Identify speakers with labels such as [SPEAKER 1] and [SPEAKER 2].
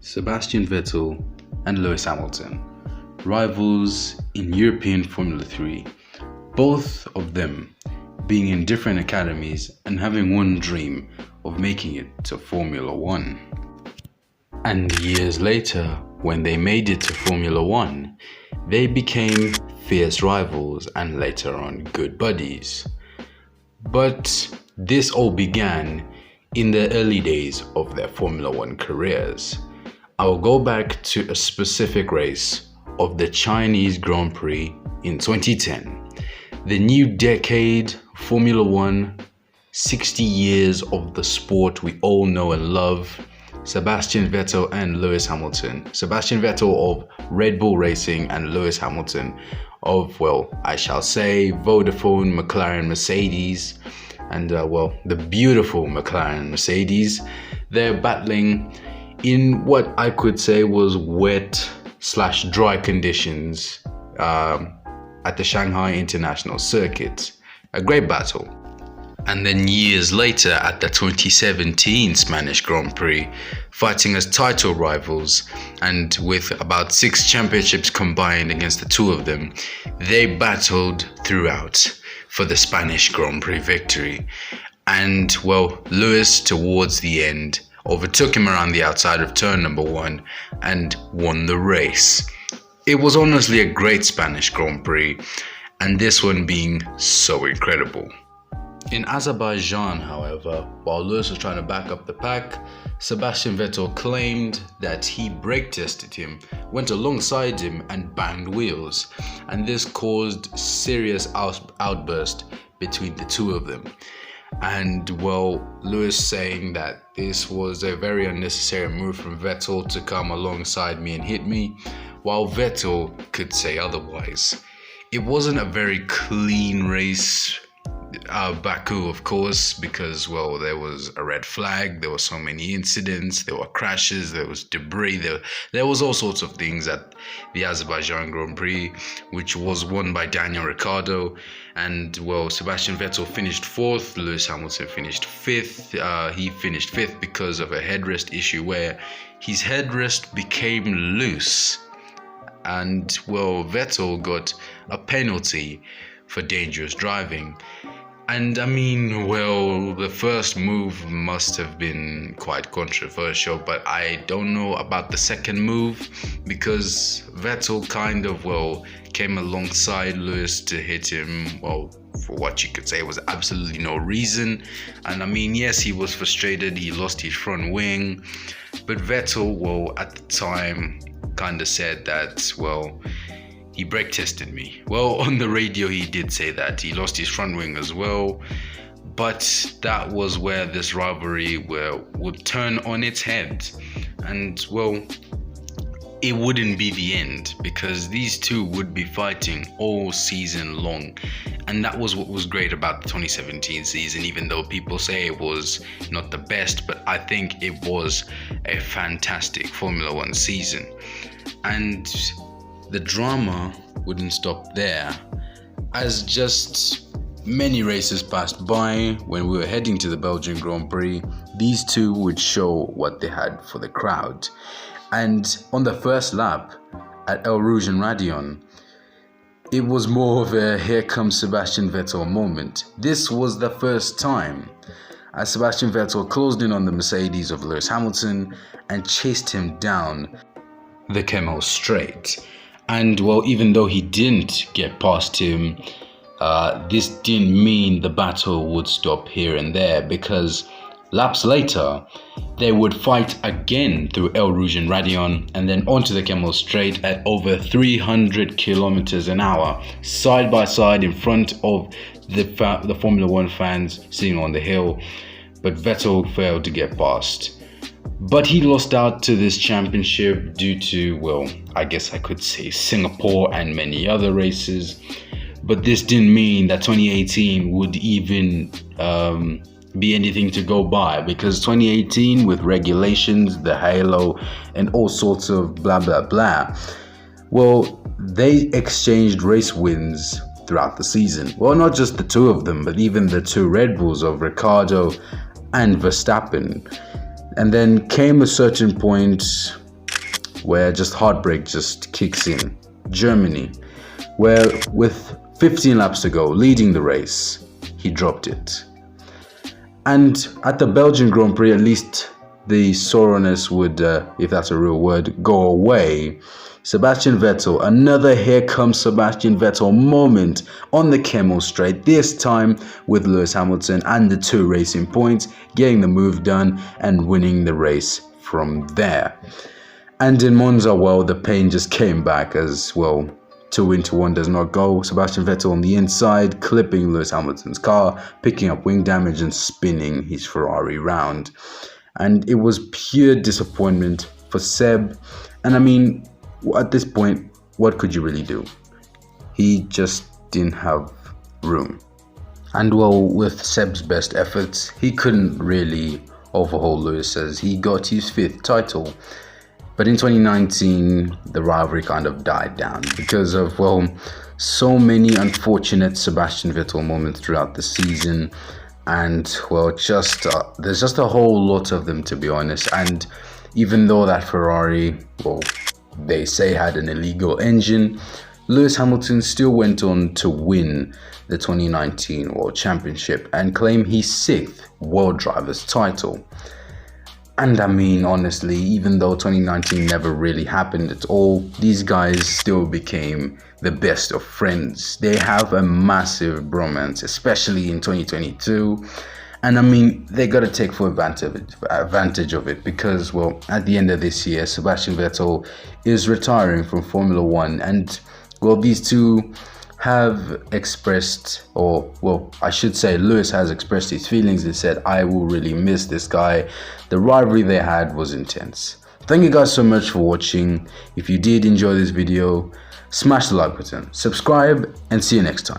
[SPEAKER 1] Sebastian Vettel and Lewis Hamilton, rivals in European Formula 3, both of them being in different academies and having one dream of making it to Formula 1. And years later, when they made it to Formula 1, they became fierce rivals and later on good buddies. But this all began in the early days of their Formula 1 careers. I will go back to a specific race of the Chinese Grand Prix in 2010. The new decade, Formula 1, 60 years of the sport we all know and love. Sebastian Vettel and Lewis Hamilton. Sebastian Vettel of Red Bull Racing and Lewis Hamilton of, I shall say, Vodafone, McLaren, Mercedes, and the beautiful McLaren Mercedes. They're battling in what I could say was wet/dry conditions at the Shanghai International Circuit. A great battle. And then years later at the 2017 Spanish Grand Prix, fighting as title rivals and with about 6 championships combined against the two of them, they battled throughout for the Spanish Grand Prix victory. And Lewis towards the end overtook him around the outside of turn number 1 and won the race. It was honestly a great Spanish Grand Prix, and this one being so incredible. In Azerbaijan, however, while Lewis was trying to back up the pack, Sebastian Vettel claimed that he brake tested him, went alongside him and banged wheels, and this caused serious outburst between the two of them. And Lewis saying that this was a very unnecessary move from Vettel to come alongside me and hit me, while Vettel could say otherwise. It wasn't a very clean race, Baku, of course, because there was a red flag, there were so many incidents, there were crashes, there was debris, there was all sorts of things at the Azerbaijan Grand Prix, which was won by Daniel Ricciardo. And Sebastian Vettel finished 4th, Lewis Hamilton finished 5th. He finished 5th because of a headrest issue where his headrest became loose, and Vettel got a penalty for dangerous driving. And the first move must have been quite controversial, but I don't know about the second move, because Vettel kind of came alongside Lewis to hit him, for what you could say was absolutely no reason. And yes, he was frustrated, he lost his front wing, but Vettel, at the time, kind of said that, he brake tested me. On the radio he did say that he lost his front wing as well, but that was where this rivalry would turn on its head. And it wouldn't be the end, because these two would be fighting all season long. And that was what was great about the 2017 season, even though people say it was not the best, but I think it was a fantastic Formula 1 season. And the drama wouldn't stop there, as just many races passed by. When we were heading to the Belgian Grand Prix, these two would show what they had for the crowd. And on the first lap at El Rouge and Radion, it was more of a here comes Sebastian Vettel moment. This was the first time as Sebastian Vettel closed in on the Mercedes of Lewis Hamilton and chased him down the Kemmel Straight. And even though he didn't get past him, this didn't mean the battle would stop here and there, because laps later, they would fight again through El Rouge and Radion and then onto the Kemmel Straight at over 300 kilometers an hour, side by side in front of the Formula 1 fans sitting on the hill. But Vettel failed to get past. But he lost out to this championship due to, I guess I could say Singapore and many other races. But this didn't mean that 2018 would even be anything to go by, because 2018, with regulations, the halo, and all sorts of blah blah blah, they exchanged race wins throughout the season. Not just the two of them, but even the two Red Bulls of Ricciardo and Verstappen. And then came a certain point where just heartbreak just kicks in. Germany, where with 15 laps to go, leading the race, he dropped it. And at the Belgian Grand Prix, at least the soreness would, if that's a real word, go away. Sebastian Vettel, another here comes Sebastian Vettel moment on the Kemmel Straight, this time with Lewis Hamilton and the 2 racing points, getting the move done and winning the race from there. And in Monza, well, the pain just came back as well. 2 into 1 does not go. Sebastian Vettel on the inside, clipping Lewis Hamilton's car, picking up wing damage and spinning his Ferrari round. And it was pure disappointment for Seb. And I mean, at this point, what could you really do? He just didn't have room. And well, with Seb's best efforts, he couldn't really overhaul Lewis as he got his 5th title. But in 2019, the rivalry kind of died down because of, well, so many unfortunate Sebastian Vettel moments throughout the season. And, well, there's just a whole lot of them, to be honest. And even though that Ferrari, well, they say had an illegal engine, Lewis Hamilton still went on to win the 2019 World Championship and claim his 6th World Drivers title. And I mean, honestly, even though 2019 never really happened at all, these guys still became the best of friends. They have a massive bromance, especially in 2022. And I mean, they got to take full advantage of it because, well, at the end of this year, Sebastian Vettel is retiring from Formula One. And, well, these two have expressed, or, well, I should say Lewis has expressed his feelings. He said, I will really miss this guy. The rivalry they had was intense. Thank you guys so much for watching. If you did enjoy this video, smash the like button, subscribe, and see you next time.